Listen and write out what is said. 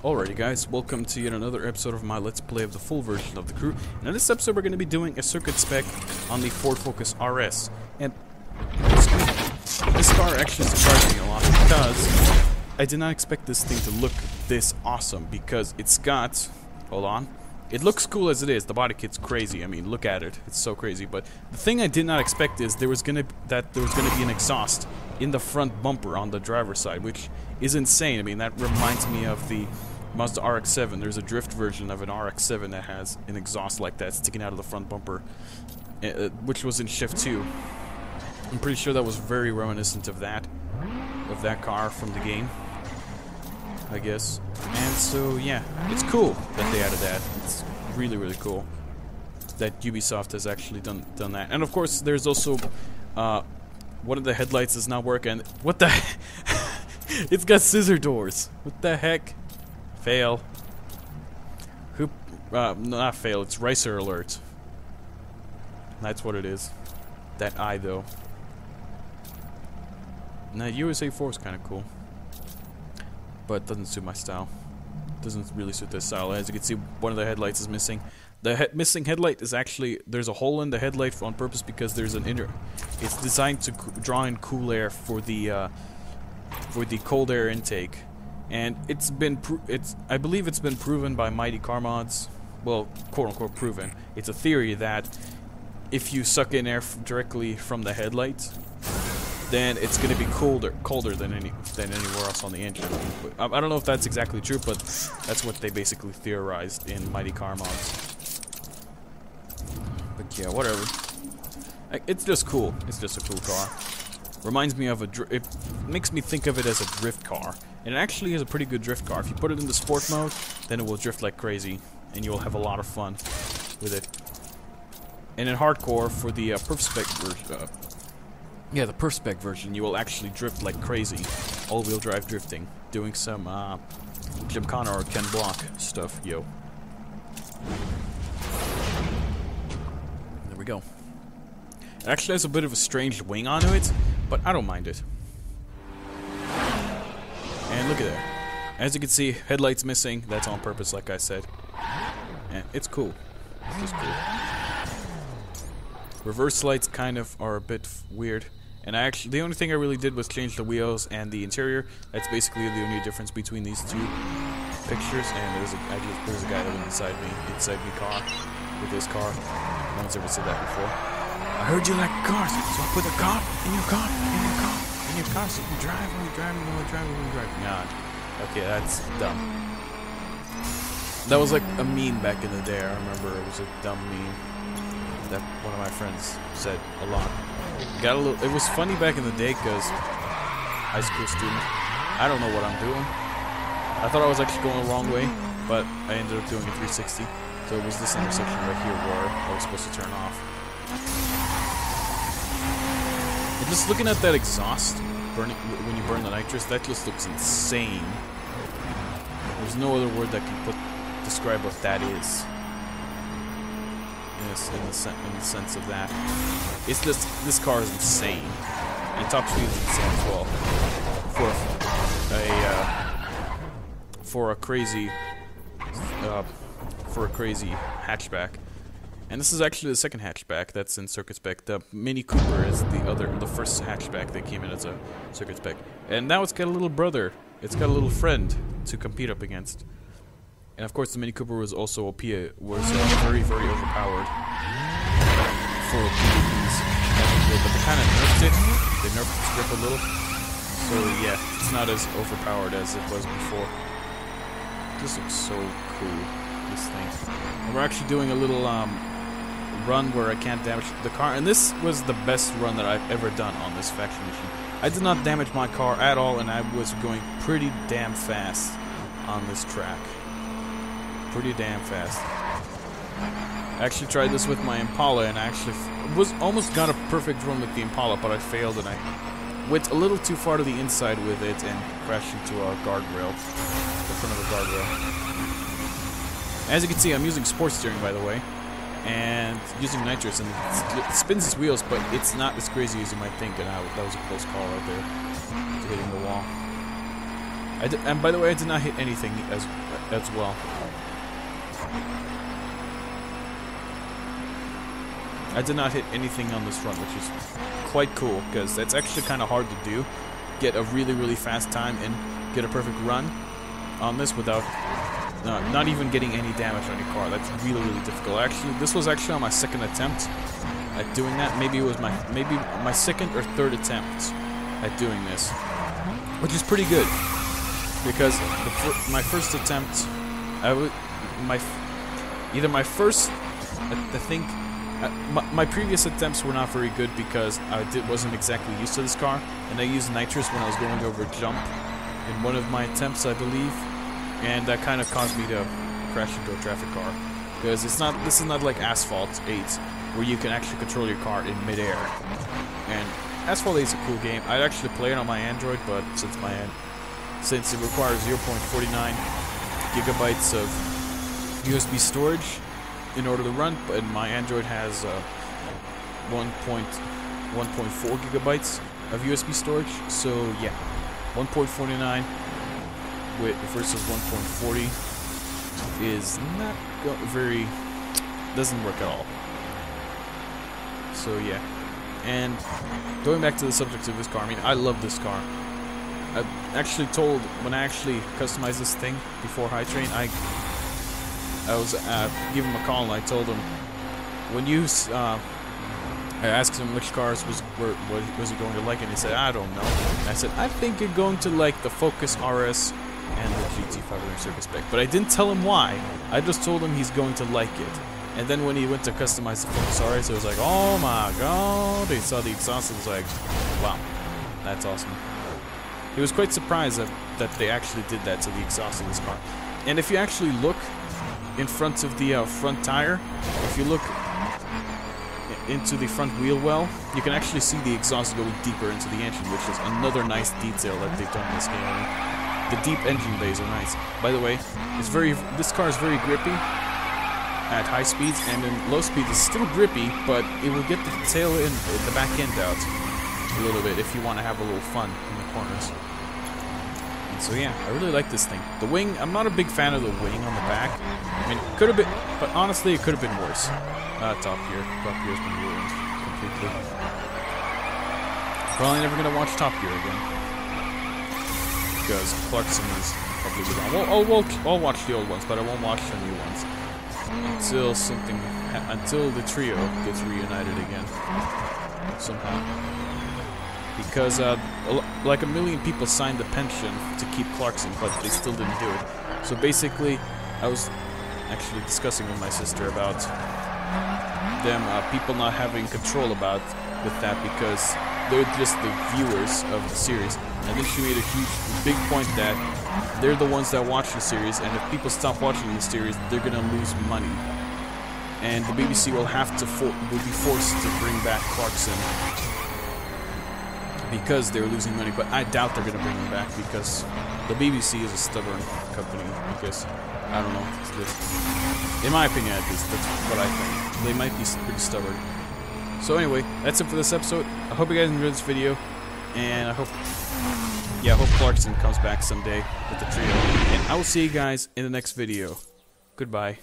Alrighty guys, welcome to yet another episode of my Let's Play of the full version of the crew. And in this episode we're going to be doing a circuit spec on the Ford Focus RS. And this car actually surprised me a lot because I did not expect this thing to look this awesome, because it's got, hold on, it looks cool as it is. The body kit's crazy. I mean, look at it. It's so crazy. But the thing I did not expect is there was gonna be an exhaust in the front bumper on the driver's side, which is insane. I mean, that reminds me of the Mazda RX-7. There's a drift version of an RX-7 that has an exhaust like that sticking out of the front bumper, which was in Shift 2. I'm pretty sure that was very reminiscent of that car from the game, I guess. And so, yeah, it's cool that they added that. It's really, really cool that Ubisoft has actually done that. And of course, there's also one of the headlights does not work, and what the it's got scissor doors. What the heck? Fail. Who? Not fail. It's Racer Alert. That's what it is. That eye, though. Now, USA 4 is kind of cool, but doesn't suit my style. Doesn't really suit this style. As you can see, one of the headlights is missing. The missing headlight is actually, there's a hole in the headlight on purpose because there's an it's designed to draw in cool air for the cold air intake, and I believe it's been proven by Mighty Car Mods. Well, quote unquote proven. It's a theory that if you suck in air directly from the headlight, then it's going to be colder than anywhere else on the engine. But I don't know if that's exactly true, but that's what they basically theorized in Mighty Car Mods. But yeah, whatever. It's just cool. It's just a cool car. Reminds me of it makes me think of it as a drift car, and it actually is a pretty good drift car. If you put it in the sport mode, then it will drift like crazy, and you will have a lot of fun with it. And in hardcore, for the Perf Spec version, yeah, the Perf Spec version, you will actually drift like crazy, all-wheel drive drifting, doing some Gymkhana or Ken Block stuff. Yo, there we go. It actually has a bit of a strange wing onto it, but I don't mind it. And look at that. As you can see, headlights missing. That's on purpose, like I said. And it's cool. It's just cool. Reverse lights kind of are a bit weird. And the only thing I really did was change the wheels and the interior. That's basically the only difference between these two pictures. And there's a guy living inside me car, with his car. No one's ever said that before. I heard you like cars, so I put a car in your car, so you drive when you drive, when you drive. Nah, okay, that's dumb. That was like a meme back in the day. I remember it was a dumb meme that one of my friends said a lot. It was funny back in the day because high school student. I don't know what I'm doing. I thought I was actually going the wrong way, but I ended up doing a 360. So it was this intersection right here where I was supposed to turn off. And just looking at that exhaust burning when you burn the nitrous, that just looks insane. There's no other word that can describe what that is. Yes, in the sense of that, it's just, this car is insane, and top speed is insane as well. For a crazy hatchback. And this is actually the second hatchback that's in circuit spec. The Mini Cooper is the first hatchback that came in as a circuit spec. And now it's got a little brother. It's got a little friend to compete up against. And of course, the Mini Cooper was also very, very overpowered for PvPs. But they kind of nerfed it. They nerfed its grip a little. So yeah, it's not as overpowered as it was before. This looks so cool, this thing. And we're actually doing a little run where I can't damage the car. And this was the best run that I've ever done on this faction mission. I did not damage my car at all, and I was going pretty damn fast on this track. Pretty damn fast. I actually tried this with my Impala, and I actually almost got a perfect run with the Impala, but I failed, and I went a little too far to the inside with it and crashed into a guardrail, the front of a guardrail. As you can see, I'm using sports steering, by the way, and using nitrous, and it spins its wheels, but it's not as crazy as you might think, and that was a close call right there to hitting the wall. And by the way, I did not hit anything as well. I did not hit anything on this run, which is quite cool, because that's actually kind of hard to do. Get a really, really fast time and get a perfect run on this without not even getting any damage on your car. That's really, really difficult. Actually, this was actually on my second attempt at doing that. Maybe it was my second or third attempt at doing this, which is pretty good, because my first attempt, my previous attempts were not very good because I wasn't exactly used to this car, and I used nitrous when I was going over a jump in one of my attempts, I believe, and that kind of caused me to crash into a traffic car. Because this is not like Asphalt 8, where you can actually control your car in midair. And Asphalt 8 is a cool game. I'd actually play it on my Android, but since it requires 0.49 gigabytes of USB storage in order to run, but my Android has 1.4 gigabytes of USB storage. So yeah, 1.49 versus 1.40 is not doesn't work at all. So yeah, and going back to the subject of this car, I mean, I love this car. I actually told, when I actually customized this thing before High Train, I was giving him a call and I told him, I asked him which cars was he going to like, and he said, I don't know. And I said, I think you're going to like the Focus RS and the GT500 Circuit Spec. But I didn't tell him why. I just told him he's going to like it. And then when he went to customize the Focus RS, it was like, oh my god. He saw the exhaust and was like, wow, that's awesome. He was quite surprised that they actually did that to the exhaust of this car. And if you actually look in front of the front tire, if you look into the front wheel well, you can actually see the exhaust going deeper into the engine, which is another nice detail that they've done in this game. The deep engine bays are nice. By the way, this car is very grippy at high speeds, and in low speeds it's still grippy, but it will get the tail end, the back end out a little bit if you want to have a little fun in the corners. And so yeah, I really like this thing. The wing, I'm not a big fan of the wing on the back. I mean, it could have been, but honestly, it could have been worse. Top Gear's been ruined completely. Probably never gonna watch Top Gear again, because Clarkson is probably gone. Well, I'll watch the old ones, but I won't watch the new ones until the trio gets reunited again somehow. Because like 1 million people signed the pension to keep Clarkson, but they still didn't do it. So basically, I was actually discussing with my sister about them people not having control with that, because they're just the viewers of the series. And then she made a big point that they're the ones that watch the series, and if people stop watching the series, they're gonna lose money, and the BBC will be forced to bring back Clarkson because they're losing money. But I doubt they're gonna bring him back, because the BBC is a stubborn company. Because I don't know, in my opinion at least, that's what I think. They might be pretty stubborn. So anyway, that's it for this episode. I hope you guys enjoyed this video, and I hope Clarkson comes back someday with the trio. And I will see you guys in the next video. Goodbye.